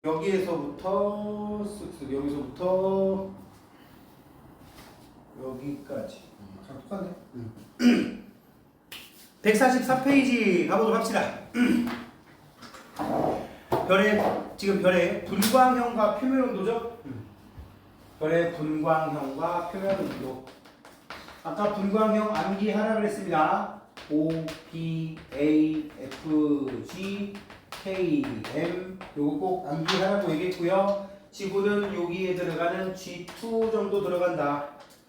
여기에서부터 쓱쓱 여기서부터 여기까지 다 똑같네. 144페이지 가보도록 합시다. 지금 별의 분광형과 표면온도죠? 별의 분광형과 표면온도. 아까 분광형 암기하라 그랬습니다. O, B, A, F, G, K, M 요거 꼭 암기하라고 얘기했고요. 지구는 여기에 들어가는 G2 정도 들어간다.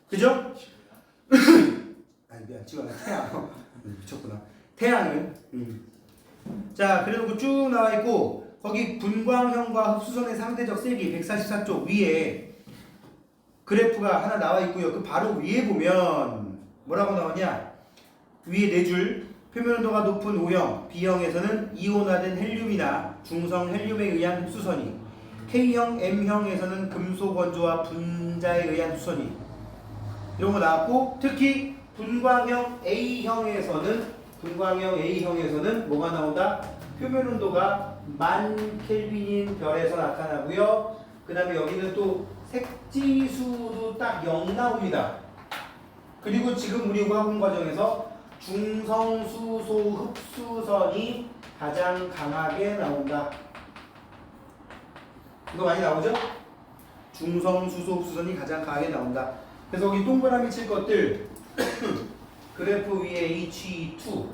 그죠? 아니 미안 찍어놔. 태양 미쳤구나. 태양은 자 그래놓고 쭉 나와있고 거기 분광형과 흡수선의 상대적 세기 144쪽 위에 그래프가 하나 나와있고요. 그 바로 위에 보면 뭐라고 나오냐, 위에 4줄 표면온도가 높은 O형, B형에서는 이온화된 헬륨이나 중성 헬륨에 의한 흡수선이, K형, M형에서는 금속 원조와 분자에 의한 흡수선이 이런 거 나왔고, 특히 분광형 A형에서는 뭐가 나온다? 표면온도가 10,000켈빈인 별에서 나타나고요. 그 다음에 여기는 또 색지수도 딱 0 나옵니다. 그리고 지금 우리 화학 과정에서 중성수소 흡수선이 가장 강하게 나온다. 이거 많이 나오죠? 중성수소 흡수선이 가장 강하게 나온다. 그래서 여기 동그라미 칠 것들 그래프 위에 H2,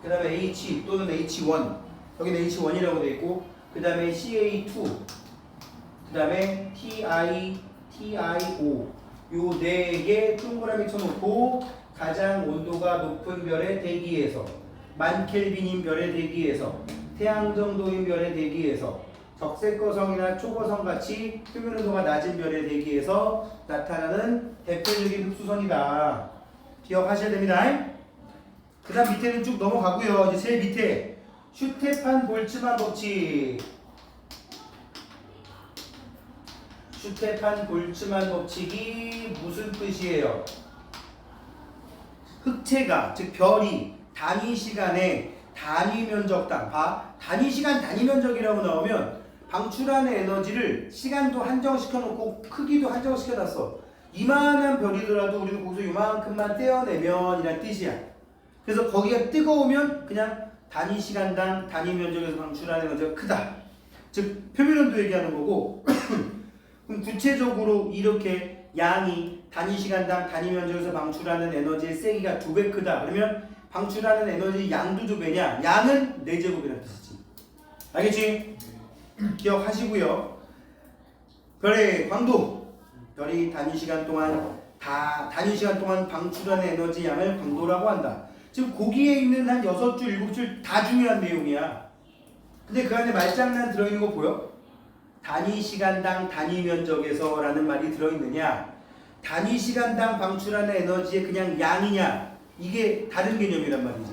그 다음에 H 또는 H1, 여기는 H1이라고 되어 있고, 그 다음에 CA2, 그 다음에 TI, TIO 요 4개 동그라미 쳐놓고 가장 온도가 높은 별의 대기에서, 10,000켈빈인 별의 대기에서, 태양 정도인 별의 대기에서, 적색거성이나 초거성 같이 표면온도가 낮은 별의 대기에서 나타나는 대표적인 흡수선이다. 기억하셔야 됩니다. 그 다음 밑에는 쭉 넘어가고요. 이제 제일 밑에 슈테판 볼츠만 법칙. 슈테판 볼츠만 법칙이 무슨 뜻이에요? 흑체가, 즉 별이 단위 시간에 단위 면적당, 단위 시간 단위 면적이라고 나오면 방출하는 에너지를 시간도 한정시켜 놓고 크기도 한정시켜 놨어. 이만한 별이더라도 우리는 거기서 요만큼만 떼어내면 이란 뜻이야. 그래서 거기가 뜨거우면 그냥 단위 시간당 단위 면적에서 방출하는 에너지가 크다. 즉 표면온도 얘기하는 거고 그럼 구체적으로 이렇게 양이 단위 시간당 단위 면적에서 방출하는 에너지의 세기가 2배 크다. 그러면 방출하는 에너지 양도 2배냐? 양은 4제곱이라는 뜻이지. 알겠지? 기억하시고요. 별의 광도. 별이 단위 시간 동안 방출하는 에너지 양을 광도라고 한다. 지금 거기에 있는 한 6줄, 7줄 다 중요한 내용이야. 근데 그 안에 말장난 들어있는 거 보여? 단위 시간당 단위 면적에서 라는 말이 들어있느냐, 단위 시간당 방출하는 에너지의 그냥 양이냐, 이게 다른 개념이란 말이지.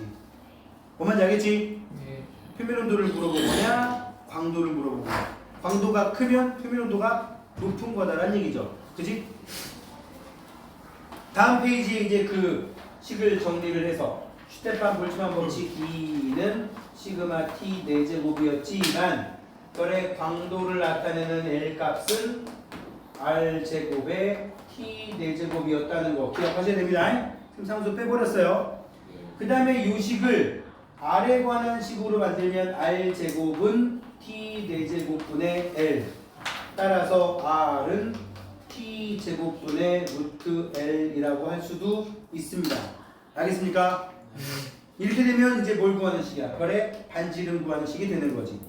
뭔지 알겠지? 네. 표면온도를 물어본 거냐, 광도를 물어본 거냐. 광도가 크면 표면온도가 높은 거다라는 얘기죠. 그지? 다음 페이지에 이제 그 식을 정리를 해서 슈테판 볼츠만 법칙 E는 시그마 T 4제곱이었지만 별의 광도를 나타내는 L 값은 R 제곱에 T 4제곱이었다는 거 기억하셔야 됩니다. 지금 상수 빼버렸어요. 그 다음에 이 식을 R에 관한 식으로 만들면 R 제곱은 T 4제곱분의 L, 따라서 R은 T 제곱분의 루트 L이라고 할 수도 있습니다. 알겠습니까? 이렇게 되면 이제 뭘 구하는 식이야? 별의 반지름 구하는 식이 되는 거지.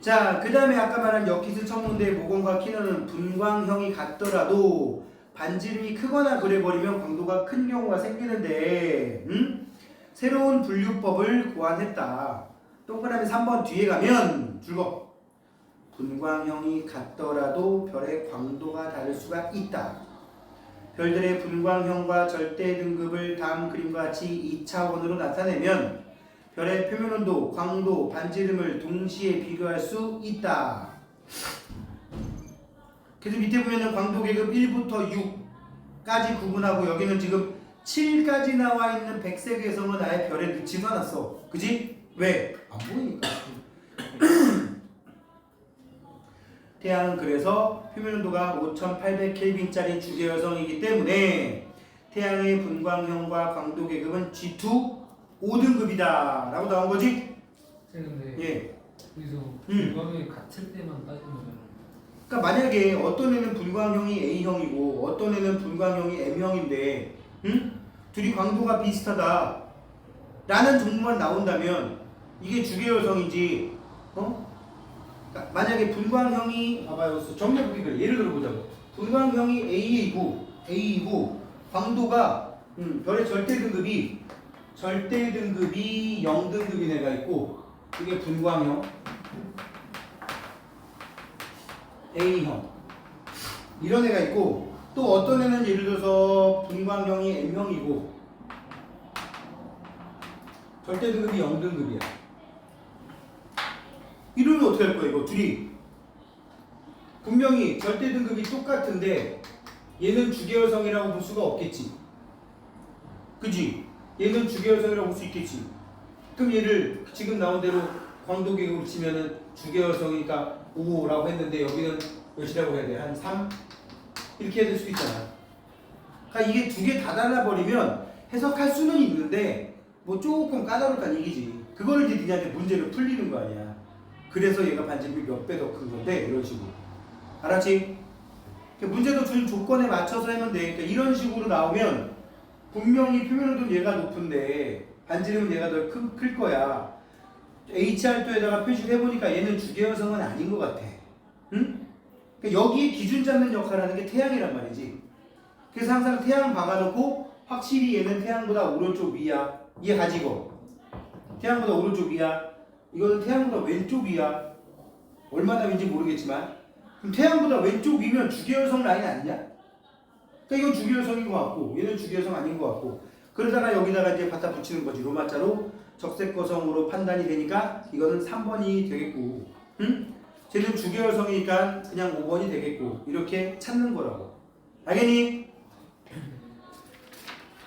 자, 그 다음에 아까 말한 역기술 천문대의 모건과 키너는 분광형이 같더라도 반지름이 크거나 그래버리면 광도가 큰 경우가 생기는데 새로운 분류법을 고안했다. 동그라미 3번 뒤에 가면 줄거 분광형이 같더라도 별의 광도가 다를 수가 있다. 별들의 분광형과 절대 등급을 다음 그림과 같이 2차원으로 나타내면 별의 표면온도, 광도, 반지름을 동시에 비교할 수 있다. 그래서 밑에 보면은 광도 계급 1부터 6까지 구분하고, 여기는 지금 7까지 나와 있는 백색 개성은 아예 별에 넣지도 않았어. 그지? 왜? 안 보이니까. 태양은 그래서 표면 온도가 5800켈빈짜리 주계열성이기 때문에 태양의 분광형과 광도 계급은 G2 5등급이다 라고 나온 거지? 근데 예. 여기서 분광이 같을 때만 따지면 그러니까 만약에 어떤 애는 분광형이 A형이고 어떤 애는 분광형이 M형인데 둘이 광도가 비슷하다 라는 정보만 나온다면 이게 주계열성이지 그러니까 만약에 분광형이 봐봐요 정리해보기 그래 예를 들어보자고 분광형이 A이고 광도가 별의 절대등급이 0등급인 애가 있고 이게 분광형 A형 이런 애가 있고 또 어떤 애는 예를 들어서 분광형이 M형이고 절대등급이 0등급이야 이러면 어떻게 할 거야 이거 둘이 분명히 절대등급이 똑같은데 얘는 주계열성이라고 볼 수가 없겠지 그지? 얘는 주계열성이라고 볼 수 있겠지 그럼 얘를 지금 나온 대로 광도계급으로 치면은 주계열성이니까 5라고 했는데 여기는 몇이라고 해야 돼? 한 3? 이렇게 해야 될 수도 있잖아. 그러니까 이게 두 개 다 달라버리면 해석할 수는 있는데 뭐 조금 까다롭다는 얘기지. 그거를 이제 니한테 문제를 풀리는 거 아니야. 그래서 얘가 반지름이 몇 배 더 큰 건데 이런 식으로. 알았지? 문제도 준 조건에 맞춰서 하면 돼. 그러니까 이런 식으로 나오면 분명히 표면온도는 얘가 높은데 반지름은 얘가 더 클 거야. HR도에다가 표시를 해보니까 얘는 주계열성은 아닌 것 같아. 응? 그러니까 여기에 기준 잡는 역할을 하는 게 태양이란 말이지. 그래서 항상 태양 박아놓고 확실히 얘는 태양보다 오른쪽 위야. 이해 가지고. 태양보다 오른쪽 위야. 이거는 태양보다 왼쪽 위야. 얼마나 위인지 모르겠지만. 그럼 태양보다 왼쪽 위면 주계열성 라인 아니냐? 그러니까 이건 주계열성인 것 같고 얘는 주계열성 아닌 것 같고 그러다가 여기다가 이제 갖다 붙이는 거지. 로마자로 적색거성으로 판단이 되니까 이거는 3번이 되겠고 쟤는 주계열성이니까 그냥 5번이 되겠고 이렇게 찾는 거라고. 알겠니?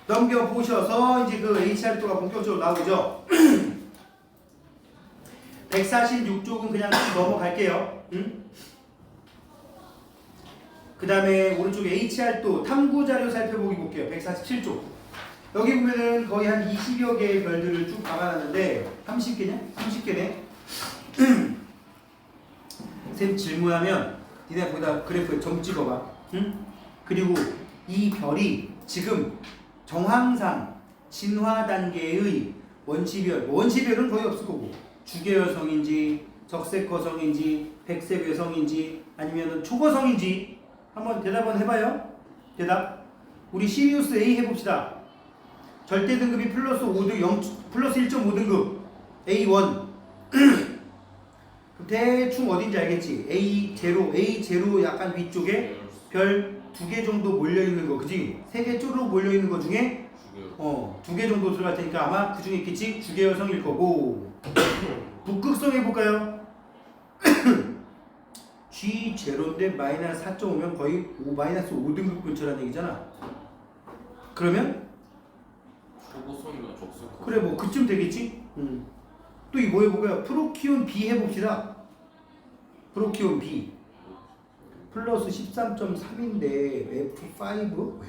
넘겨보셔서 이제 그 HR도가 본격적으로 나오죠. 146쪽은 그냥 넘어갈게요. 그 다음에 오른쪽에 HR도 탐구자료 살펴보기 볼게요. 147쪽. 여기 보면은 거의 한 20여 개의 별들을 쭉 담아놨는데 30개냐? 30개네. 쌤 질문하면 니네 거기다 그래프에 점 찍어봐. 그리고 이 별이 지금 정황상 진화 단계의 원시별, 원시별은 거의 없을 거고 주계열성인지 적색거성인지 백색외성인지 아니면 초거성인지 한번 대답 한번 해봐요. 대답. 우리 시리우스 A 해봅시다. 절대등급이 플러스 1.5등급 A1 대충 어딘지 알겠지? A0 약간 위쪽에 별 2개 정도 몰려있는 거 그지? 3개 쪼르륵 몰려있는 거 중에 2개 정도 들어갈 테니까 아마 그 중에 있겠지? 주계열성일 거고 북극성 해볼까요? G0인데 마이너스 4.5면 거의 마이너스 5등급 근처라는 얘기잖아. 그러면 초고성이나 적색거성 그래 뭐 그쯤 되겠지? 또 이 뭐 해볼까요? 프로키온 B 해봅시다. 프로키온 B 플러스 13.3인데 F5?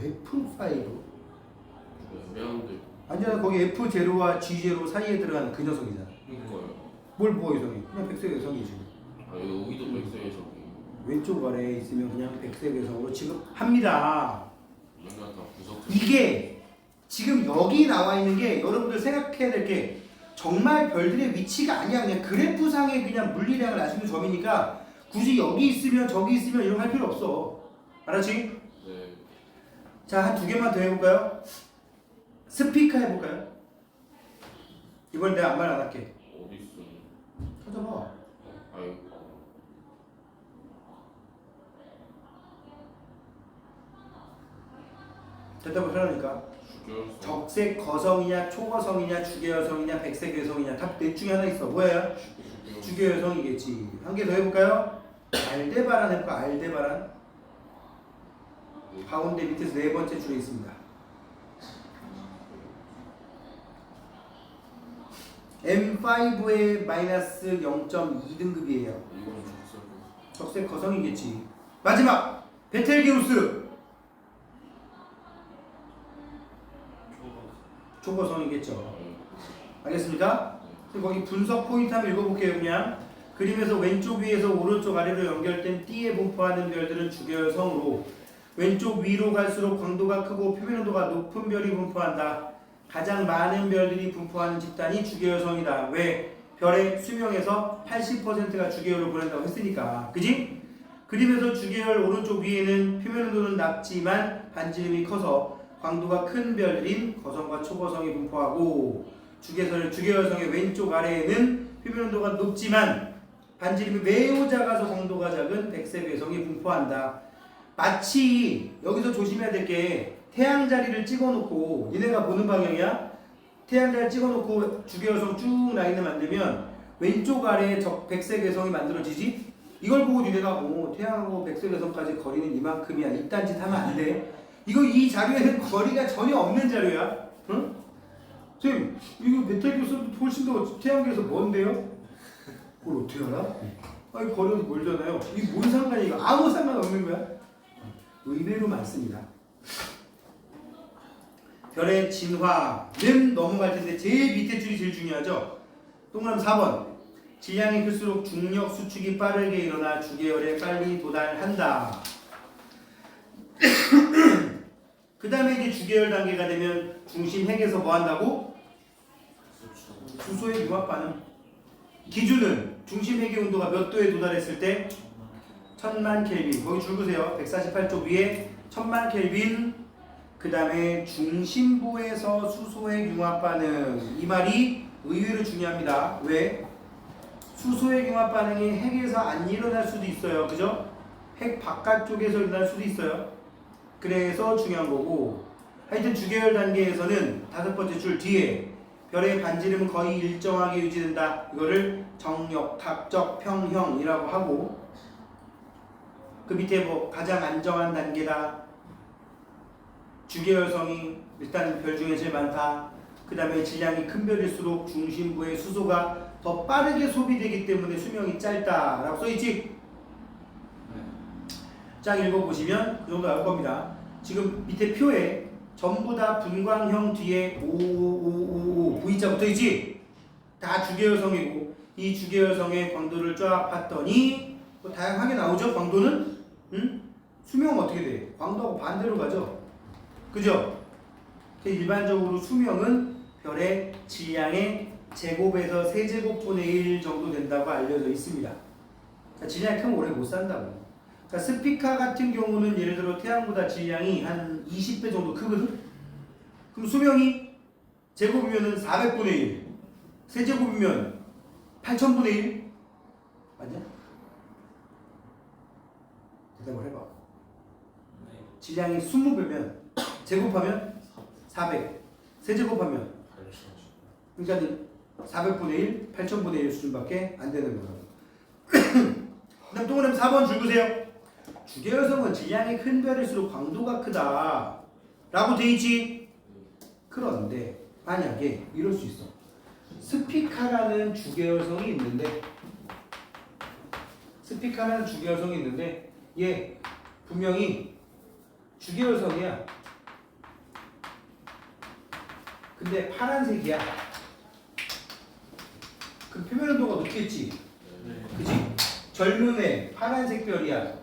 애매한데 아니야 거기 F0와 G0 사이에 들어가는 그 녀석이잖아. 그니까요. 뭘 보호 여성이? 그냥 백색 여성이지. 아 여기도 백색에서 왼쪽 아래에 있으면 그냥 백색 여성으로 취급합니다. 맨날 다 구석 이게 지금 여기 나와 있는 게 여러분들 생각해야 될 게 정말 별들의 위치가 아니야. 그냥 그래프상의 그냥 물리량을 아시는 점이니까 굳이 여기 있으면 저기 있으면 이런 거 할 필요 없어. 알았지? 네. 자, 한 2개만 더 해볼까요? 스피커 해볼까요? 이번 내가 아무 말 안 할게. 어디 있어? 찾아봐. 아유. 대답을 하라니까. 주계열성. 적색 거성이냐, 초거성이냐, 주계열성이냐, 백색 외성이냐 다 넷 중에 하나 있어. 뭐야? 주계열성이겠지. 한 개 더 해볼까요? 알데바란 해볼까? 알데바란. 가운데 밑에서 네 번째 줄에 있습니다. M5의 마이너스 0.2등급이에요. 이거는 적색거성. 적색 거성이겠지. 마지막 베텔게우스 초거성이겠죠. 알겠습니까? 그럼 거기 분석 포인트 한번 읽어볼게요. 그냥 그림에서 왼쪽 위에서 오른쪽 아래로 연결된 띠에 분포하는 별들은 주계열성으로 왼쪽 위로 갈수록 광도가 크고 표면 온도가 높은 별이 분포한다. 가장 많은 별들이 분포하는 집단이 주계열성이다. 왜? 별의 수명에서 80%가 주계열로 보낸다고 했으니까. 그지? 그림에서 주계열 오른쪽 위에는 표면 온도는 낮지만 반지름이 커서 광도가 큰 별들인 거성과 초거성이 분포하고 주계열성의 왼쪽 아래에는 표면 온도가 높지만 반지름이 매우 작아서 광도가 작은 백색 외성이 분포한다. 마치 여기서 조심해야 될 게 태양 자리를 찍어놓고 니네가 보는 방향이야. 태양 자리를 찍어놓고 주계열성 쭉 라인을 만들면 왼쪽 아래에 백색 외성이 만들어지지. 이걸 보고 니네가 태양하고 백색 외성까지 거리는 이만큼이야. 이딴 짓 하면 안 돼. 이 자료에는 거리가 전혀 없는 자료야. 응? 선생님, 이거 베텔게우스도 훨씬 더 태양계에서 먼데요? 그걸 어떻게 알아? 아니, 거리가 멀잖아요. 이게 뭔 상관이야? 이거 아무 상관 없는 거야? 의외로 많습니다. 별의 진화는 넘어갈 텐데 제일 밑에 줄이 제일 중요하죠. 동그라미 4번. 질량이 클수록 중력 수축이 빠르게 일어나 주계열에 빨리 도달한다. 그 다음에 이제 주계열 단계가 되면 중심 핵에서 뭐 한다고? 수소의 융합 반응. 기준은 중심 핵의 온도가 몇 도에 도달했을 때? 1000만 켈빈. 거기 줄 보세요. 148쪽 위에 1000만 켈빈. 그 다음에 중심부에서 수소의 융합 반응. 이 말이 의외로 중요합니다. 왜? 수소의 융합 반응이 핵에서 안 일어날 수도 있어요. 그죠? 핵 바깥쪽에서 일어날 수도 있어요. 그래서 중요한 거고, 하여튼 주계열 단계에서는 5번째 줄 뒤에 별의 반지름은 거의 일정하게 유지된다. 이거를 정역학적 평형이라고 하고, 그 밑에 뭐 가장 안정한 단계다. 주계열성이 일단 별 중에 제일 많다. 그 다음에 질량이 큰 별일수록 중심부의 수소가 더 빠르게 소비되기 때문에 수명이 짧다라고 써있지? 쫙 읽어보시면 그 정도 나올 겁니다. 지금 밑에 표에 전부 다 분광형 뒤에 5555 V자 붙어있지? 다 주계열성이고, 이 주계열성의 광도를 쫙 봤더니 뭐 다양하게 나오죠? 광도는? 수명은 어떻게 돼? 광도하고 반대로 가죠? 그죠? 일반적으로 수명은 별의 질량의 제곱에서 세제곱분의 1 정도 된다고 알려져 있습니다. 그러니까 질량이 크면 오래 못 산다고. 그러니까 스피카 같은 경우는 예를 들어 태양보다 질량이 한 20배 정도 크거든? 그럼 수명이 제곱이면 400분의 1, 세제곱이면 8000분의 1? 맞냐? 대답을 해봐. 질량이 20배면 제곱하면 400, 세제곱하면 그러니까 400분의 1, 8000분의 1 수준밖에 안 되는 거죠. 그 다음 동그라미 4번 줄 보세요. 주계열성은 질량이 큰 별일수록 광도가 크다 라고 돼 있지. 그런데 만약에 이럴 수 있어. 스피카라는 주계열성이 있는데 얘 분명히 주계열성이야. 근데 파란색이야. 그 표면 온도가 높겠지. 그지? 젊은 애 파란색 별이야.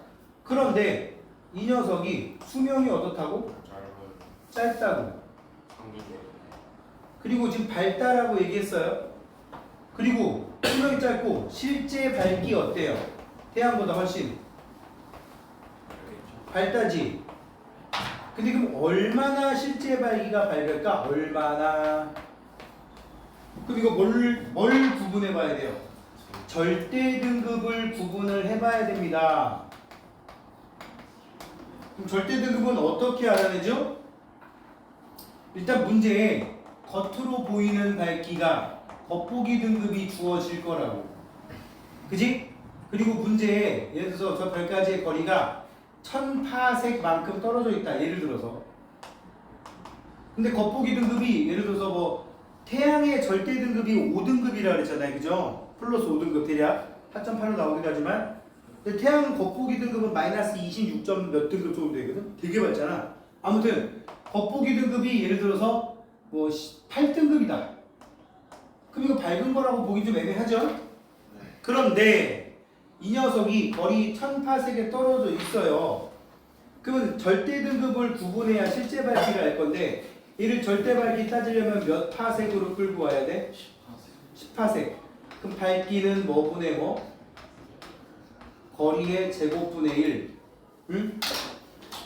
그런데 이 녀석이 수명이 어떻다고? 짧다고. 그리고 지금 밝다라고 얘기했어요. 그리고 수명이 짧고 실제 밝기 어때요? 태양보다 훨씬 밝다지. 근데 그럼 얼마나 실제 밝기가 밝을까? 얼마나? 그럼 이거 뭘 구분해 봐야 돼요? 절대 등급을 구분을 해봐야 됩니다. 그럼 절대 등급은 어떻게 알아내죠? 일단 문제에 겉으로 보이는 밝기가 겉보기 등급이 주어질 거라고. 그지? 그리고 문제에 예를 들어서 저 별까지의 거리가 1000파섹만큼 떨어져 있다. 예를 들어서. 근데 겉보기 등급이 예를 들어서 뭐 태양의 절대 등급이 5등급이라 그랬잖아요. 그죠? 플러스 5등급 대략 4.8로 나오긴 하지만 근데 태양 겉보기 등급은 마이너스 26점 몇 등급 정도 되거든? 되게 밝잖아. 아무튼 겉보기 등급이 예를 들어서 뭐 8등급이다. 그럼 이거 밝은 거라고 보기 좀 애매하죠? 그런데 이 녀석이 거리 1000파섹에 떨어져 있어요. 그러면 절대 등급을 구분해야 실제 밝기를 알 건데 얘를 절대 밝기 따지려면 몇 파섹으로 끌고 와야 돼? 10파섹. 그럼 밝기는 뭐 분의 뭐? 거리의 제곱분의 1. 응?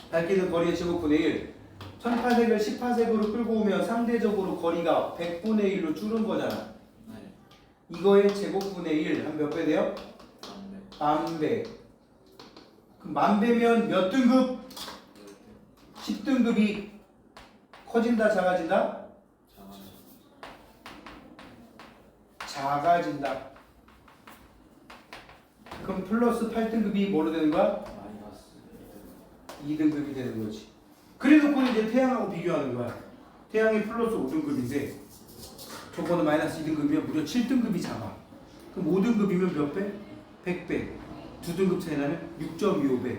밝기는 거리의 제곱분의 1. 1000파섹을 10파섹으로 끌고 오면 상대적으로 거리가 100분의 1로 줄은 거잖아. 이거의 제곱분의 1. 한 몇 배 돼요? 만배. 그럼 만배면 몇 등급? 10등급이 커진다, 작아진다? 작아진다. 그럼 플러스 8등급이 뭐로 되는 거야? 2등급이 되는 거지. 그래놓고 이제 태양하고 비교하는 거야. 태양이 플러스 5등급인데 저거는 마이너스 2등급이면 무려 7등급이 작아. 그럼 5등급이면 몇 배? 100배. 2등급 차이 나면 6.25배.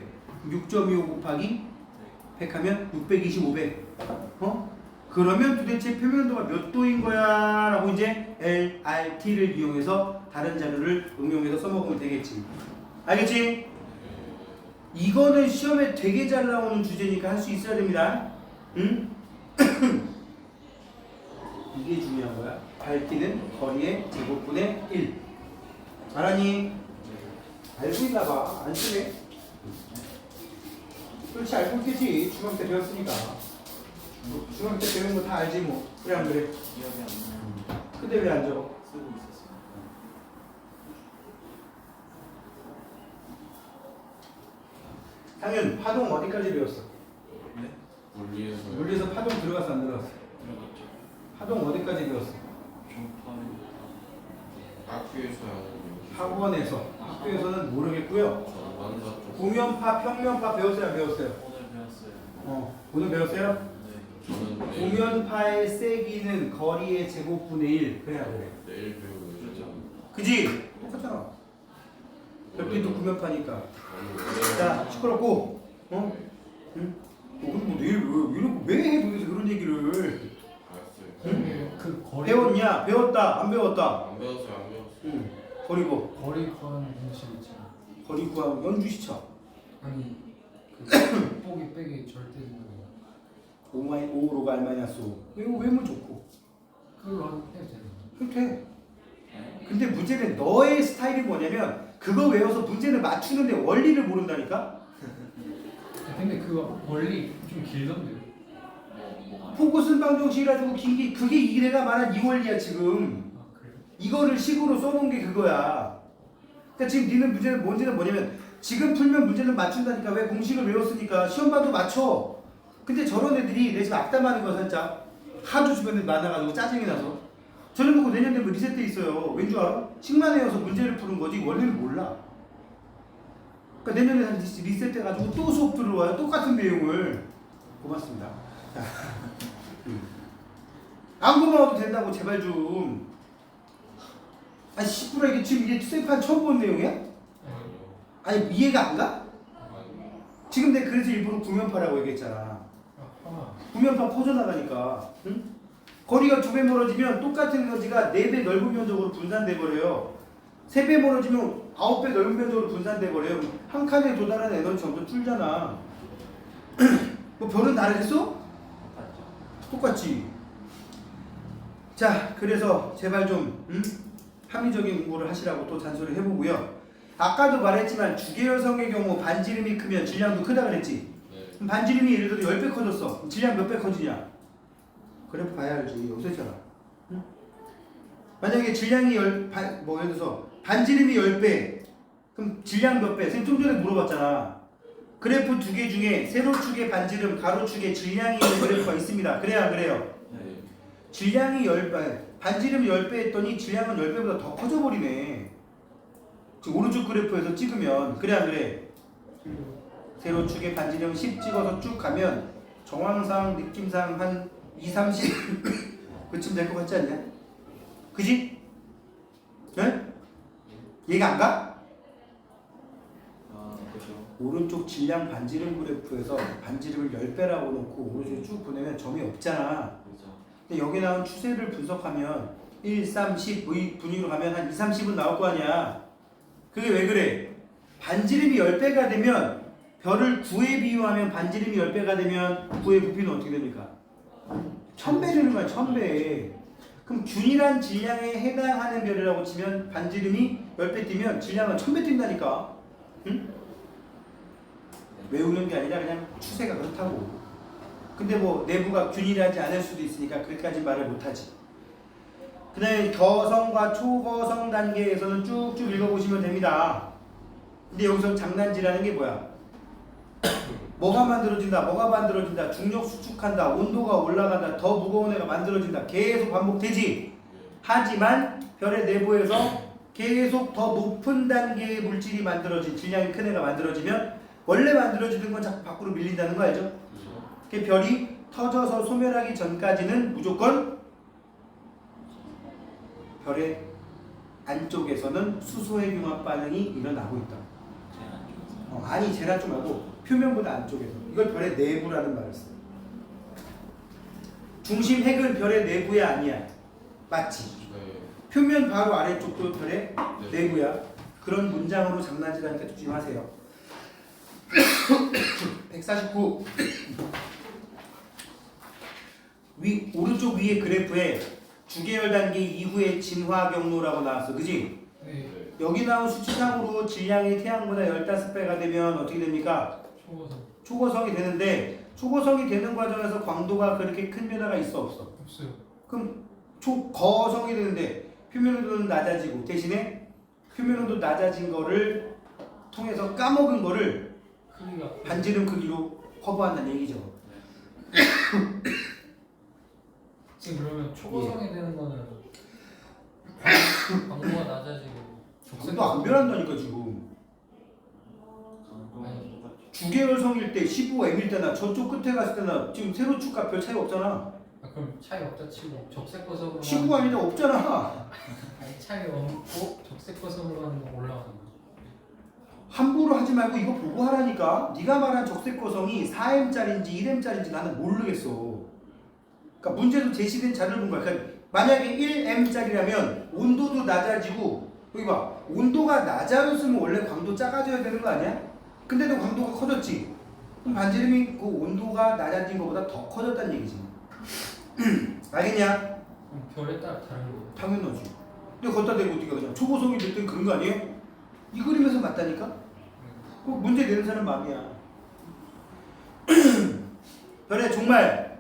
6.25 곱하기 100 하면 625배. 그러면 도대체 표면도가 몇 도인 거야? 라고 이제 LRT를 이용해서 다른 자료를 응용해서 써먹으면 되겠지. 알겠지? 이거는 시험에 되게 잘 나오는 주제니까 할 수 있어야 됩니다. 응? 이게 중요한 거야. 밝기는 거리의 제곱분의 1. 알았니? 알고 있나 봐. 안 쓰네. 그렇지, 알고 있겠지. 중학교 때 배웠으니까. 중학교 때 배운 거 다 알지 뭐. 그래 안 그래? 근데 왜 안 적어? 당연 파동 어디까지 배웠어? 물리에서 파동 들어갔어 안 들어갔어? 파동 어디까지 배웠어? 학원에서. 학교에서는 모르겠고요. 구면파, 평면파 배웠어요 안 배웠어요? 오늘 배웠어요. 오늘 배웠어요? 네. 구면파의 세기는 거리의 제곱분의 1. 그래야 그래. 내일 배우죠. 그지? 똑같잖아. 별빛도 구면파니까. 자, 시끄럽고. 응? 근데 뭐 내일 왜 해? 도대체 그런 얘기를. 알았어요. 그 거리 배웠냐? 배웠다? 안 배웠다? 안 배웠어요. 응. 거리고. 거리 구하는 공식 있잖아. 거리 구하고 연주 시쳐. 아니 그 곱보기 빼기 절대 등급. 5로가 R-5. 이거 외우면 좋고. 그걸로 해도 되는 그럼 돼. 근데 문제는 너의 스타일이 뭐냐면 그거 외워서 문제를 맞추는데 원리를 모른다니까? 근데 그거 원리 좀 길던데요. 포커스 방정식 가지고 긴 게 그게 이 내가 말한 이 원리야 지금. 아 그래요? 이거를 식으로 써놓은 게 그거야. 그러니까 지금 니는 문제는 뭐냐면 지금 풀면 문제는 맞춘다니까. 왜? 공식을 외웠으니까 시험 봐도 맞춰. 근데 저런 애들이 내 지금 악담하는 거야 살짝. 하도 주변에 만나가지고 짜증이 나서 저런 놓고 내년 되면 리셋돼 있어요. 왠 줄 알아? 식만 외워서 문제를 푸는 거지 원리를 몰라. 그러니까 내년에 다시 리셋돼가지고 또 수업 들어와요. 똑같은 내용을. 고맙습니다. 안 고마워도 된다고 제발 좀. 아니 10분에 이게 지금 이게 쌤판 처음 본 내용이야? 아니 이해가 안 가? 지금 내가 그래서 일부러 구면파라고 얘기했잖아. 구면파 퍼져나가니까. 응? 거리가 2배 멀어지면 똑같은 에너지가 4배 넓은 면적으로 분산돼 버려요. 3배 멀어지면 9배 넓은 면적으로 분산돼 버려요. 한 칸에 도달하는 에너지 점점 줄잖아. 뭐 별은 다르겠어? 똑같지. 자, 그래서 제발 좀 합리적인 공부를 하시라고 또 잔소리 해보고요. 아까도 말했지만 주계열성의 경우 반지름이 크면 질량도 크다 그랬지. 그럼 반지름이 예를 들어 10배 커졌어. 그럼 질량 몇 배 커지냐? 그래프 봐야 알지. 여기서 있잖아. 응? 만약에 질량이 예를 들어서 반지름이 10배 그럼 질량 몇 배? 선생님 좀 전에 물어봤잖아. 그래프 2개 중에 세로축의 반지름, 가로축의 질량이 있는 그래프가 있습니다. 그래야 안 그래요? 네. 질량이 10배, 반지름이 10배 했더니 질량은 10배보다 더 커져버리네. 지금 오른쪽 그래프에서 찍으면 그래 안 그래? 세로축의 반지름 10 찍어서 쭉 가면 정황상 느낌상 한 2, 30 그쯤 될 것 같지 않냐? 그지? 네? 얘가 안 가? 그죠. 오른쪽 질량 반지름 그래프에서 반지름을 10배라고 놓고 오른쪽에 쭉 보내면 점이 없잖아. 그죠. 근데 여기 나온 추세를 분석하면 1, 3, 10 분위기로 가면 한 2, 30은 나올 거 아니야. 그게 왜 그래? 반지름이 10배가 되면 별을 9에 비유하면 반지름이 10배가 되면 9의 부피는 어떻게 됩니까? 1000배 되는 거야. 1000배. 그럼 균일한 질량에 해당하는 별이라고 치면 반지름이 10배 뛰면 질량은 1000배 뛴다니까. 응? 외우는 게 아니라 그냥 추세가 그렇다고. 근데 뭐 내부가 균일하지 않을 수도 있으니까 그렇게까지 말을 못하지. 그 다음에 거성과 초거성 단계에서는 쭉쭉 읽어보시면 됩니다. 근데 여기서 장난질하는 게 뭐야? 뭐가 만들어진다, 중력 수축한다, 온도가 올라간다, 더 무거운 애가 만들어진다, 계속 반복되지. 하지만 별의 내부에서 계속 더 높은 단계의 물질이 만들어진, 질량이 큰 애가 만들어지면 원래 만들어지던 건 자꾸 밖으로 밀린다는 거 알죠? 그 별이 터져서 소멸하기 전까지는 무조건 별의 안쪽에서는 수소의 융합 반응이 일어나고 있다. 제일 안쪽에서. 아니 제일 안쪽 말고 표면보다 안쪽에서. 이걸 별의 내부라는 말을 써요. 중심 핵은 별의 내부에 아니야. 맞지? 네. 표면 바로 아래쪽도 별의 네. 내부야. 그런 문장으로 장난질하니까 조심하세요. 149. 오른쪽 위에 그래프에 주계열 단계 이후의 진화 경로라고 나왔어. 그지? 네. 여기 나온 수치상으로 질량이 태양보다 15배가 되면 어떻게 됩니까? 초고성 초고성이 되는데 초고성이 되는 과정에서 광도가 그렇게 큰 변화가 있어 없어? 없어요. 그럼 초거성이 되는데 표면 온도는 낮아지고 대신에 표면 온도 낮아진 거를 통해서 까먹은 거를 크기가 반지름 크기로 커버한다는 얘기죠. 지금 그러면 초고성이 되는 거는 광고가 낮아지고 광도 안 변한다니까 지금. 강도는 똑같죠. 주계열성일 때 15m일 때나 저쪽 끝에 갔을 때나 지금 세로 축과 별 차이 없잖아. 아, 그럼 차이 없다 치고 적색거성으로 15가 아니라 없잖아. 아니 차이 없고 적색거성으로 하는 거 올라가는 거. 함부로 하지 말고 이거 보고 하라니까. 네가 말한 적색거성이 4m짜리인지 1m짜리인지 나는 모르겠어. 그러니까 문제도 제시된 자료를 본 거야. 그러니까 만약에 1m짜리라면 온도도 낮아지고 여기 봐. 온도가 낮아졌으면 원래 광도 작아져야 되는 거 아니야? 근데도 광도가 커졌지. 그럼 반지름이 그 온도가 낮아진 것보다 더 커졌다는 얘기지. 알겠냐? 그럼 별에 따라 다른 거. 당연하지. 근데 거기다 대고 네가 그냥 초고성이 됐든 그런 거 아니에요? 이 그림에서 맞다니까? 그 문제 내는 사람 마음이야. 별의 종말.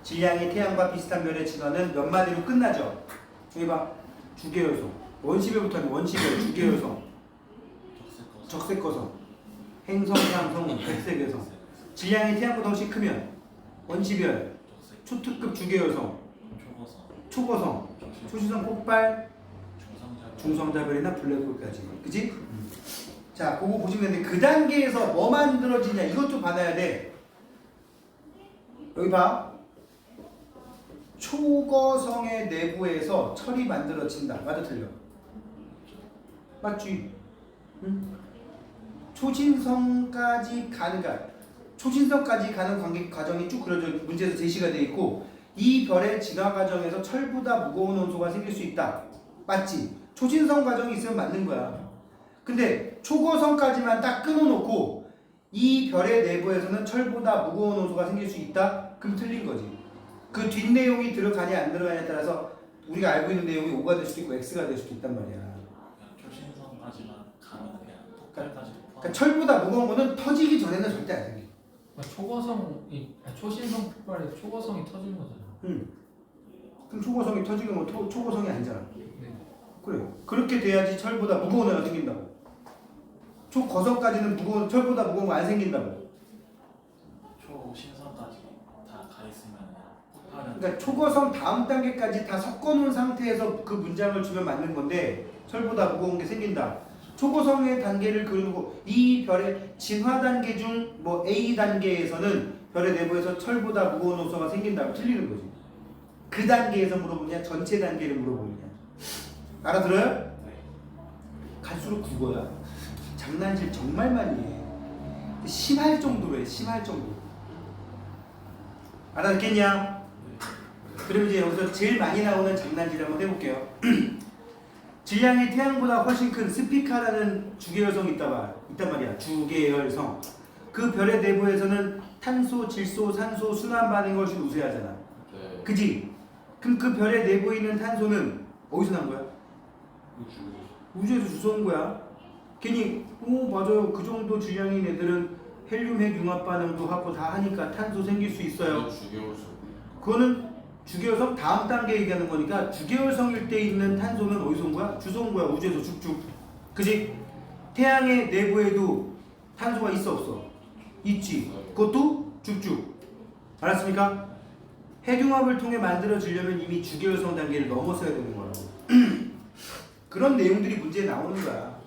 질량이 태양과 비슷한 별의 진화는 몇 마디로 끝나죠? 여기 봐. 주계열성. 원시별부터 하면 원시별, 주계열성, 적색거성. 적색거성, 행성, 상성, 백색여성. 질량이 태양보다 훨씬 크면 원시별, 적색. 초특급 주계열성, 초거성. 초고성, 초신성 폭발, 중성자별. 중성자별이나 블랙홀까지. 그지? 자, 그거 보시면 되는데 그 단계에서 뭐 만들어지냐 이것도 받아야 돼. 여기 봐. 초거성의 내부에서 철이 만들어진다. 맞아 틀려? 맞지? 응? 초신성까지 가는 초신성까지 가는 관계 과정이 쭉 그려져 문제에서 제시가 돼 있고 이 별의 진화 과정에서 철보다 무거운 원소가 생길 수 있다. 맞지? 초신성 과정이 있으면 맞는 거야. 근데 초거성까지만 딱 끊어놓고 이 별의 내부에서는 철보다 무거운 원소가 생길 수 있다? 그럼 틀린 거지. 그 뒷내용이 들어가냐 안 들어가냐에 따라서 우리가 알고 있는 내용이 O가 될 수도 있고 X가 될 수도 있단 말이야. 그냥 초신성까지만 가면 그냥 폭발까지 그러니까 철보다 무거운 거는 터지기 전에는 절대 안 생겨. 초신성 폭발에 초고성이 터진 거잖아. 그럼 초고성이 터지면 초고성이 아니잖아. 네. 그래요. 그렇게 돼야지 철보다 무거운 애가 생긴다고. 초거성까지는 철보다 무거운 거 안 생긴다고. 초신성까지 다 가 있으면 폭발은. 그러니까 초거성 다음 단계까지 다 섞어놓은 상태에서 그 문장을 주면 맞는 건데 철보다 무거운 게 생긴다. 초고성의 단계를 그리고 이 별의 진화 단계 중 뭐 A 단계에서는 별의 내부에서 철보다 무거운 원소가 생긴다고 틀리는 거지. 그 단계에서 물어보냐 전체 단계를 물어보느냐. 알아들어요? 네. 갈수록 국어야. 장난질 정말 많이 해. 심할 정도로 해. 심할 정도. 알아듣겠냐? 그럼 이제 여기서 제일 많이 나오는 장난질 한번 해볼게요. 질량이 태양보다 훨씬 큰 스피카라는 주계열성이 있단 말이야. 주계열성. 그 별의 내부에서는 탄소, 질소, 산소, 순환 반응이 훨씬 우세하잖아. 네. 그지? 그럼 그 별의 내부에 있는 탄소는 어디서 난 거야? 우주에서 주워온 거야. 괜히 맞아요. 그 정도 질량인 애들은 헬륨 핵 융합 반응도 하고 다 하니까 탄소 생길 수 있어요. 주계열성. 그거는 주계열성 다음 단계 얘기하는 거니까 주계열성일 때 있는 탄소는 어디서 온 거야? 주워온 거야. 우주에서 쭉쭉. 그지? 태양의 내부에도 탄소가 있어 없어? 있지. 그것도 쭉쭉. 알았습니까? 핵융합을 통해 만들어지려면 이미 주계열성 단계를 넘어서야 되는 거라고. 그런 내용들이 문제에 나오는 거야.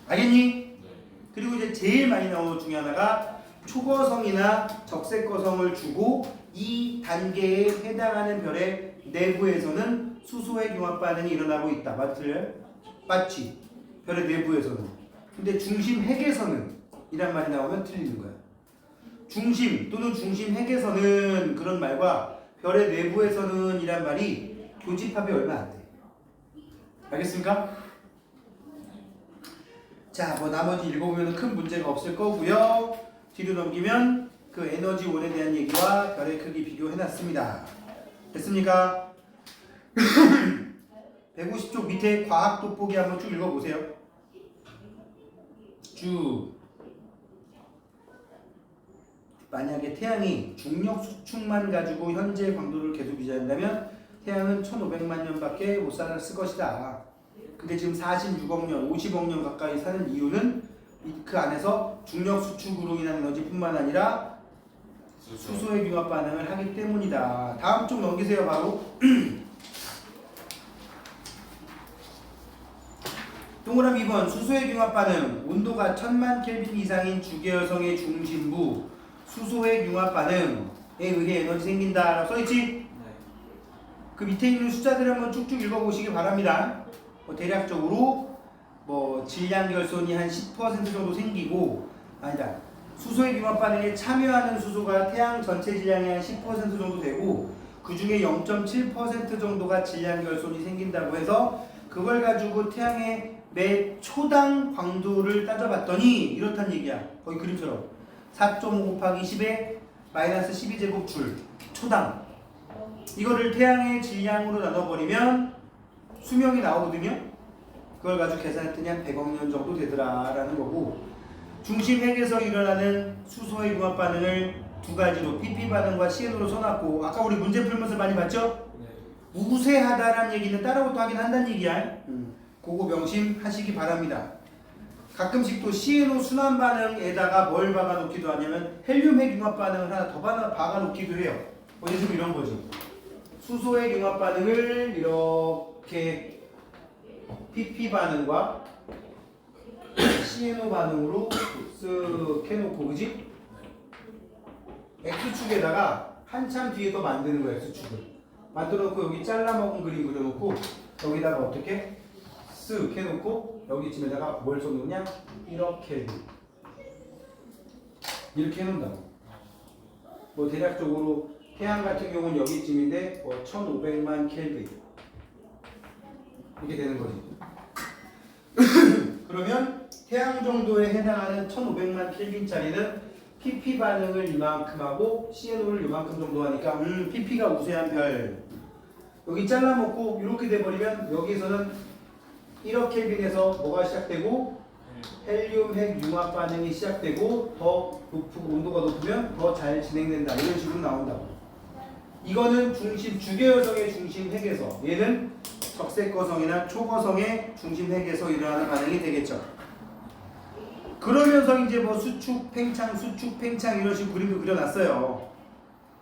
알겠니? 네. 그리고 이제 제일 많이 나오는 것 중에 하나가 초거성이나 적색거성을 주고 이 단계에 해당하는 별의 내부에서는 수소핵 융합 반응이 일어나고 있다. 맞을래요? 맞지? 별의 내부에서는. 근데 중심 핵에서는 이란 말이 나오면 틀리는 거야. 중심 또는 중심 핵에서는 그런 말과 별의 내부에서는 이란 말이 교집합이 얼마 안 돼. 알겠습니까? 자, 뭐 나머지 읽어보면 큰 문제가 없을 거고요. 뒤로 넘기면 그 에너지원에 대한 얘기와 별의 크기 비교해놨습니다. 됐습니까? 150쪽 밑에 과학 돋보기 한번 쭉 읽어보세요. 쭉. 만약에 태양이 중력 수축만 가지고 현재 광도를 계속 유지한다면 태양은 1500만 년밖에 못 살았을 것이다. 근데 지금 46억 년, 50억 년 가까이 사는 이유는 그 안에서 중력 수축으로 인한 에너지뿐만 아니라 수소의 융합 반응을 하기 때문이다. 다음 쪽 넘기세요. 바로 동그라미 2번 수소의 융합 반응. 온도가 1000만 켈빈 이상인 주계열성의 중심부 수소의 융합 반응에 의해 에너지 생긴다 라고 써있지? 네. 그 밑에 있는 숫자들 한번 쭉쭉 읽어보시기 바랍니다. 대략적으로 질량 결손이 한 10% 정도 생기고, 아니다, 수소의 융합 반응에 참여하는 수소가 태양 전체 질량의 한 10% 정도 되고 그 중에 0.7% 정도가 질량 결손이 생긴다고 해서 그걸 가지고 태양의 매 초당 광도를 따져봤더니 이렇단 얘기야. 거의 그림처럼 4.5 곱하기 10에 마이너스 12제곱줄 초당. 이거를 태양의 질량으로 나눠버리면 수명이 나오거든요. 그걸 가지고 계산했더니 한 100억 년 정도 되더라 라는 거고, 중심 핵에서 일어나는 수소의 융합 반응을 두 가지로 PP 반응과 CN으로 써놨고, 아까 우리 문제 풀면서 많이 봤죠? 네. 우세하다라는 얘기는 따라부터 하긴 한다는 얘기야. 그거 명심하시기 바랍니다. 가끔씩 또 CNO 순환 반응에다가 뭘 박아놓기도 하냐면 헬륨 핵 융합 반응을 하나 더 박아놓기도 해요. 예를 들면 이런 거지. 수소의 융합 반응을 이렇게 PP 반응과 CNO 반응으로 쓱 해놓고, 그지? X축에다가 한참 뒤에 더 만드는 거야. X축을 만들어놓고 여기 잘라먹은 그림 그려놓고 여기다가 어떻게 쓱 해놓고 여기쯤에다가 뭘 써놓냐? 이렇게 해놓는다고. 대략적으로 태양 같은 경우는 여기쯤인데 1500만 켈빈 이렇게 되는 거지. 그러면 태양 정도에 해당하는 1500만 켈빈짜리는 PP 반응을 이만큼 하고 CNO를 이만큼 정도 하니까 PP가 우세한 별. 여기 잘라먹고 이렇게 돼버리면 여기서는 1억 켈빈에서 뭐가 시작되고 헬륨 핵 융합 반응이 시작되고 더 높고 온도가 높으면 더 잘 진행된다. 이런 식으로 나온다고. 이거는 주계열성의 중심 핵에서, 얘는 적색거성이나 초거성의 중심 핵에서 일어나는 반응이 되겠죠. 그러면서 이제 수축, 팽창, 수축, 팽창 이런 식으로 그림도 그려놨어요.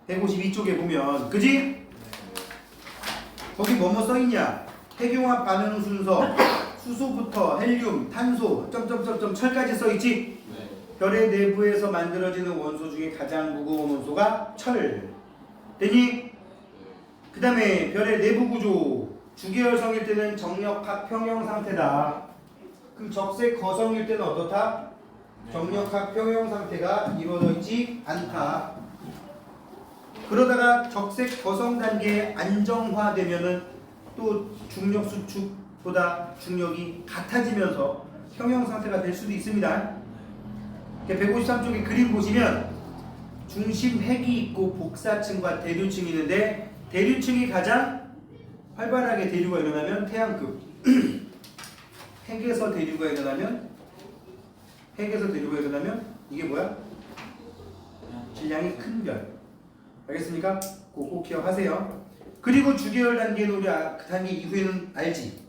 152쪽에 보면, 그지? 거기 뭐뭐 써있냐? 핵융합 반응 순서, 수소부터 헬륨, 탄소, 점점점점 철까지 써있지? 네. 별의 내부에서 만들어지는 원소 중에 가장 무거운 원소가 철. 되니? 그 다음에 별의 내부 구조, 주계열성일 때는 정력합 평형 상태다. 그럼 적색 거성일 때는 어떻다? 정력학 평형 상태가 이루어져 있지 않다. 그러다가 적색 거성 단계에 안정화되면은 또 중력 수축보다 중력이 같아지면서 평형 상태가 될 수도 있습니다. 153쪽에 그림 보시면 중심 핵이 있고 복사층과 대류층이 있는데 대류층이 가장 활발하게 대류가 일어나면 태양급 핵에서 대류가 일어나면 이게 뭐야? 질량이 큰 별. 알겠습니까? 꼭 기억하세요. 그리고 주계열 단계는 우리 그 단계 이후에는 알지.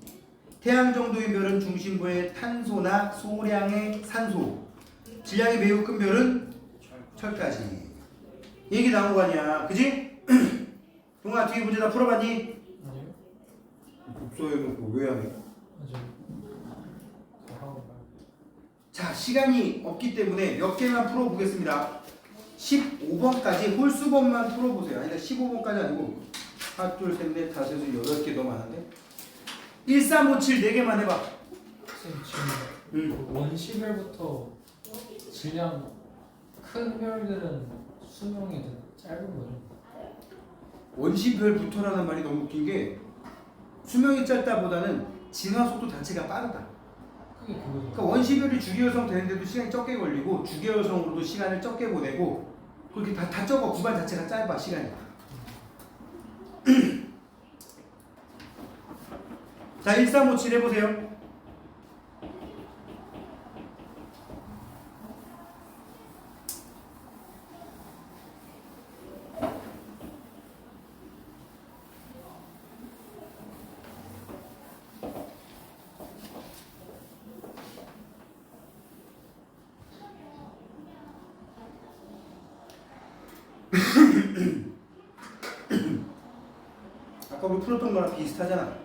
태양 정도의 별은 중심부에 탄소나 소량의 산소, 질량이 매우 큰 별은 철까지. 얘기 나온 거 아니야, 그지? 동아 뒤에 문제 다 풀어봤니? 아니요. 독서해놓고 왜 안 해? 아직 하고 봐요. 자, 시간이 없기 때문에 몇 개만 풀어보겠습니다. 15번까지 홀수번만 풀어보세요. 아니, 15번까지 아니고 하나, 둘, 셋, 넷, 다섯, 여섯 8개 너무 많은데? 1, 3, 5, 7 4개만 해봐. 선생님 지금 그 원시별부터 질량 큰 별들은 수명이 더 짧은 거죠. 원시별부터라는 말이 너무 웃긴 게 수명이 짧다보다는 진화 속도 자체가 빠르다. 그게 그거죠. 그러니까 원시별이 주기열성 되는데도 시간이 적게 걸리고 주기열성으로도 시간을 적게 보내고 그렇게 다 적어. 구간 자체가 짧아 시간이. 자, 1, 3, 5, 7 해보세요. 아까 우리 풀었던 거랑 비슷하잖아.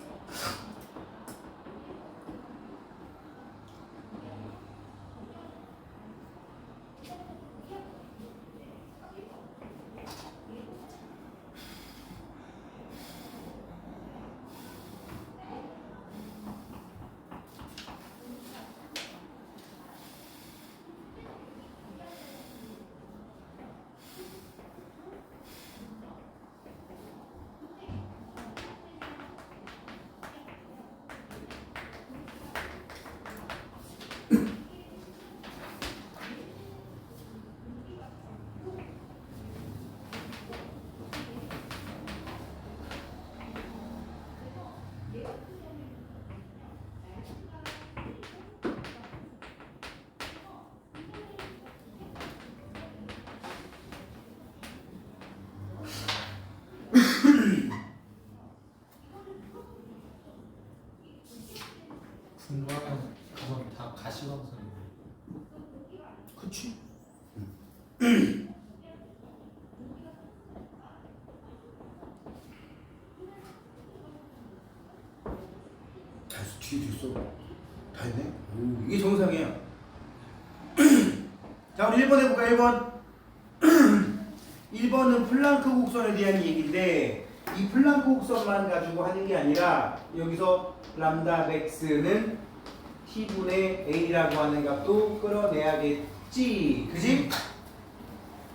분광은 그건 다 가시광선이에요. 그치? 다 있어. 뒤에도 있어. 다 있네. 오, 이게 정상이야. 자, 우리 1번 해볼까? 1번. 1번은 플랑크 곡선에 대한 얘기인데 이 플랑크 곡선만 가지고 하는 게 아니라 여기서 람다 맥스는 t분의 a라고 하는 값도 끌어내야겠지. 그지?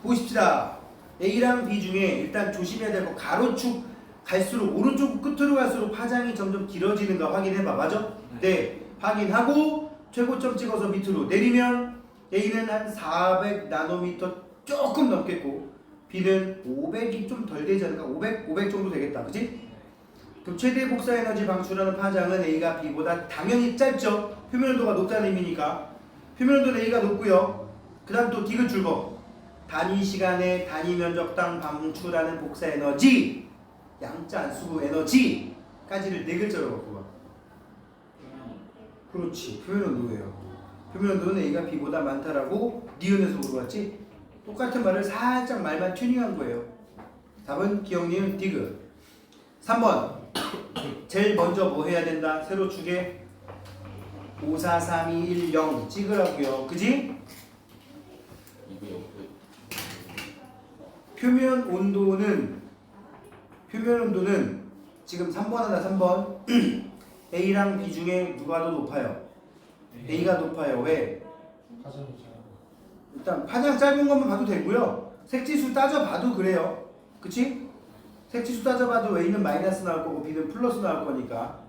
보십시다. a랑 b 중에 일단 조심해야 될 거 가로축 갈수록 오른쪽 끝으로 갈수록 파장이 점점 길어지는 거 확인해봐. 맞아? 네. 확인하고 최고점 찍어서 밑으로 내리면 a는 한 400 나노미터 조금 넘겠고 B는 500이 좀 덜 되지 않을까? 500 정도 되겠다. 그치? 그럼 최대 복사 에너지 방출하는 파장은 A가 B보다 당연히 짧죠? 표면 온도가 높다는 의미니까. 표면 온도는 A가 높고요. 그 다음 또 디귿 줄거. 단위 시간에 단위 면적당 방출하는 복사 에너지, 양자 안수구 에너지까지를 네 글자로 갖고 가. 그렇지. 표면 온도예요. 표면 온도는 A가 B보다 많다라고 니은에서 물어봤지? 똑같은 말을 살짝 말만 튜닝한 거예요. 답은 기억니은 디귿. 3번. 제일 먼저 뭐 해야 된다? 세로 축에 5, 4, 3, 2, 1, 0 찍으라고요. 그지? 이거 옆에 표면 온도는 지금 3번 하나 3번 A랑 B 중에 누가 더 높아요? A가 높아요. 왜? 가정이 잘. 일단 파장 짧은 것만 봐도 되고요. 색지수 따져봐도 그래요. 그치? 색지수 따져봐도 A는 마이너스 나올 거고 B는 플러스 나올 거니까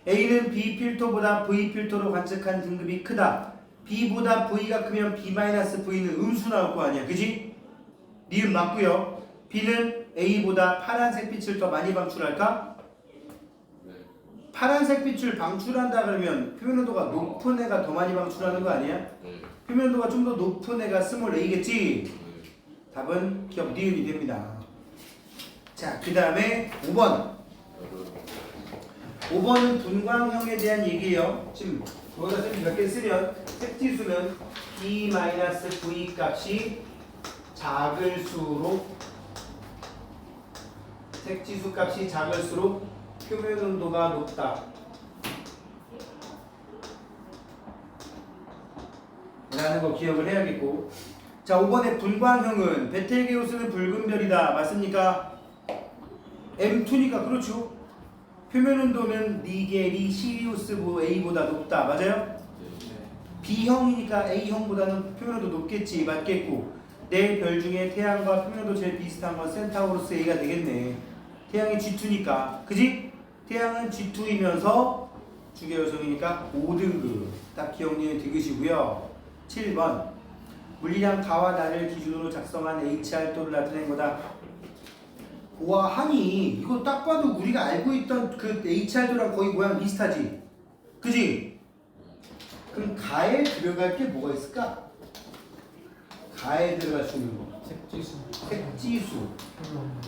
A는 B 필터보다 V 필터로 관측한 등급이 크다. B보다 V가 크면 B-V는 음수 나올 거 아니야. 그지? 니은 맞고요. B는 A보다 파란색 빛을 더 많이 방출할까? 네. 파란색 빛을 방출한다 그러면 표면온도가 높은 애가 더 많이 방출하는 거 아니야? 네. 표면온도가 좀 더 높은 애가 스몰 A겠지? 네. 답은 기억 니은이 됩니다. 자, 그 다음에 5번. 5번은 분광형에 대한 얘기예요. 지금 거기다 몇 개 쓰면 색지수는 B-V 값이 작을수록 색지수 값이 작을수록 표면 온도가 높다 라는 거 기억을 해야겠고, 자 5번의 분광형은 베텔게우스는 붉은 별이다. 맞습니까? M2니까 그렇죠. 표면 온도는 니겔이 시리우스 A보다 높다. 맞아요? B형이니까 A형보다는 표면 온도 높겠지. 맞겠고, 네 별 중에 태양과 표면 온도 제일 비슷한 건 센타우루스 A가 되겠네. 태양이 G2니까. 그지? 태양은 G2이면서 주계요성이니까 5등급. 딱 기억력이 되시고요. 7번. 물리량 가와 나를 기준으로 작성한 HR도를 나타낸 거다. 와, 하니 이거 딱 봐도 우리가 알고 있던 그 HR도랑 거의 모양 비슷하지? 그지? 그럼 가에 들어갈 게 뭐가 있을까? 가에 들어갈 수 있는 거. 색지수. 색지수, 표면.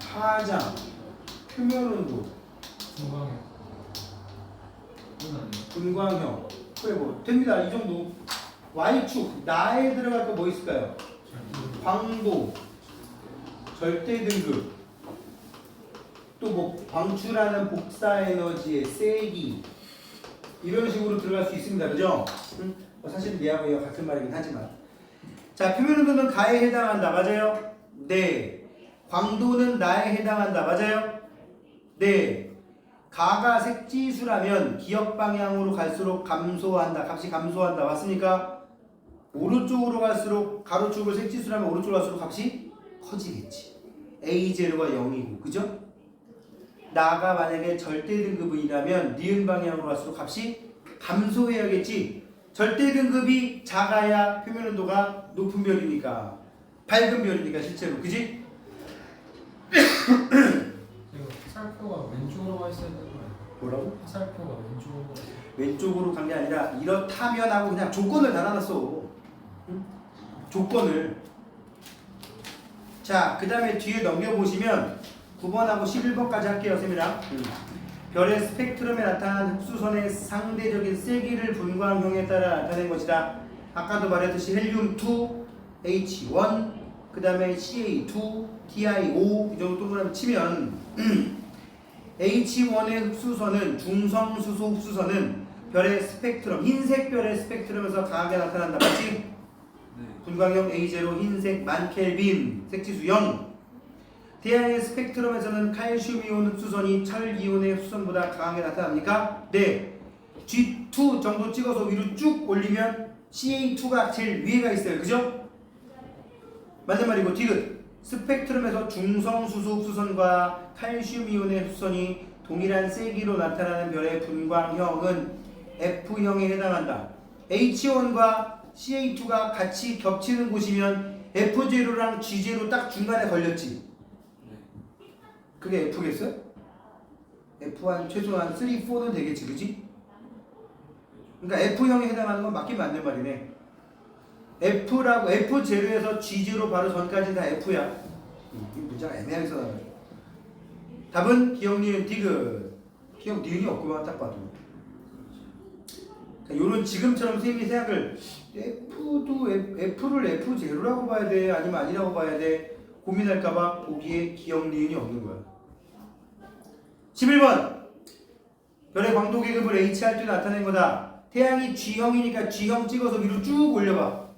파장, 표면온도, 중광형. 이건 아니에요. 분광형. 그래 뭐 됩니다. 이 정도. Y축 나에 들어갈 거 뭐 있을까요? 광도, 절대 등급, 또 뭐 방출하는 복사 에너지의 세기, 이런 식으로 들어갈 수 있습니다. 그죠? 사실 얘하고 얘가 같은 말이긴 하지만, 자 표면 온도는 가에 해당한다. 맞아요? 네. 광도는 나에 해당한다. 맞아요? 네. 가가 색지수라면 기억 방향으로 갈수록 감소한다. 값이 감소한다. 맞습니까? 오른쪽으로 갈수록, 가로축을 색지수라면 오른쪽으로 갈수록 값이 커지겠지. A0가 0이고, 그죠? 나가 만약에 절대 등급이라면 니은 방향으로 갈수록 값이 감소해야겠지. 절대 등급이 작아야 표면 온도가 높은 별이니까, 밝은 별이니까 실제로. 그지? 이거 화살표가 왼쪽으로 가 있어야 되는 거예요. 뭐라고? 화살표가 왼쪽으로 가 있어야 왼쪽으로 간 게 아니라 이렇다면 하고 그냥 조건을 달아놨어. 응? 조건을. 자, 그 다음에 뒤에 넘겨보시면 9번하고 11번까지 할게요, 쌤이랑. 별의 스펙트럼에 나타난 흡수선의 상대적인 세기를 분광형에 따라 나타낸 것이다. 아까도 말했듯이 헬륨2, H1, 그 다음에 Ca2, Ti5 이 정도 동그라미 치면 H1의 흡수선은, 중성수소 흡수선은 별의 스펙트럼, 흰색 별의 스펙트럼에서 강하게 나타난다. 맞지? 네. 분광형 A0 흰색 만켈빈, 색지수 0. 태양의 스펙트럼에서는 칼슘 이온 흡수선이 철 이온의 흡수선보다 강하게 나타납니까? 네. G2 정도 찍어서 위로 쭉 올리면 Ca2가 제일 위에가 있어요. 그죠? 맞는 말이고, 디귿. 스펙트럼에서 중성수소 흡수선과 칼슘 이온의 흡수선이 동일한 세기로 나타나는 별의 분광형은 F형에 해당한다. H1과 Ca2가 같이 겹치는 곳이면 F0랑 G0 딱 중간에 걸렸지. 그게 F겠어요? F1 최소한 3, 4는 되겠지, 그지? 그러니까 F형에 해당하는 건 맞긴 맞는 말이네. F라고, F0에서 G0 바로 전까지는 다 F야. 이 문제가 애매하게 써놔요. 답은 기억 니은 디귿. 기억 니은이 없구만, 딱 봐도. 요런 지금처럼 선생님이 생각을 F를 F0라고 봐야 돼? 아니면 아니라고 봐야 돼? 고민할까봐 보기에 기억 니은이 없는 거야. 11번. 별의 광도 계급을 HR도 나타낸 거다. 태양이 G형이니까 G형 찍어서 위로 쭉 올려봐.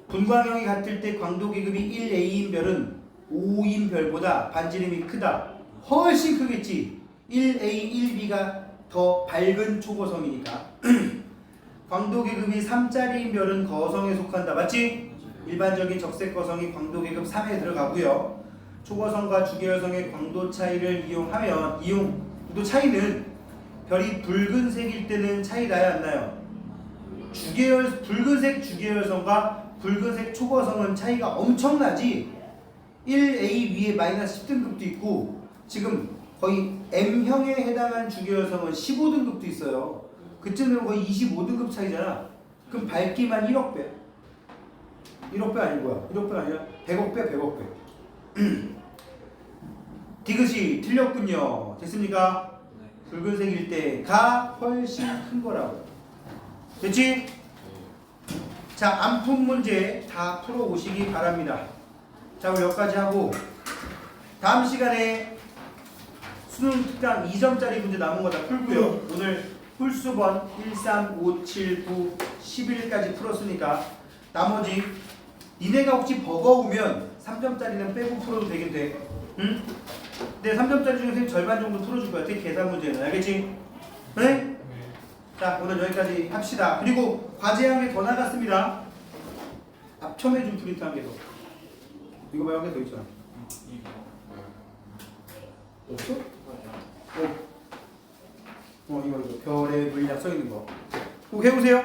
분광형이 같을 때 광도 계급이 1A인 별은 5인 별보다 반지름이 크다. 훨씬 크겠지. 1A, 1B가 더 밝은 초고성이니까. 광도계급이 3짜리인 별은 거성에 속한다. 맞지? 일반적인 적색 거성이 광도계급 3에 들어가고요. 초고성과 주계열성의 광도 차이를 이용하면 또 차이는 별이 붉은색일 때는 차이 나야 안 나요? 붉은색 주계열성과 붉은색 초고성은 차이가 엄청나지. 1A 위에 마이너스 10등급도 있고 지금 거의 M형에 해당한 주계열성은 15등급도 있어요. 그쯤 되면 거의 25등급 차이잖아. 그럼 밝기만 1억 배. 1억 배 아니고요. 1억 배가 아니라 100억 배, 100억 배. 디귿이 틀렸군요. 됐습니까? 붉은색일 때가 훨씬 큰 거라고. 됐지? 자, 안품 문제 다 풀어오시기 바랍니다. 자, 우리 여기까지 하고 다음 시간에 수능 특강 2점짜리 문제 남은 거 다 풀고요. 오늘 홀수번 1, 3, 5, 7, 9, 11까지 풀었으니까 나머지 니네가 혹시 버거우면 3점짜리는 빼고 풀어도 되긴 돼. 응? 근데 3점짜리 중에서 절반 정도 풀어줄 거야. 특히 계산 문제는. 알겠지? 네? 자, 오늘 여기까지 합시다. 그리고 과제 한 개 더 나갔습니다. 앞첨에 좀 프린트 한 개 더. 이거 봐, 한 개 더 있잖아. 없어? 이거 별의 물약 써 있는 거. 꼭 해보세요.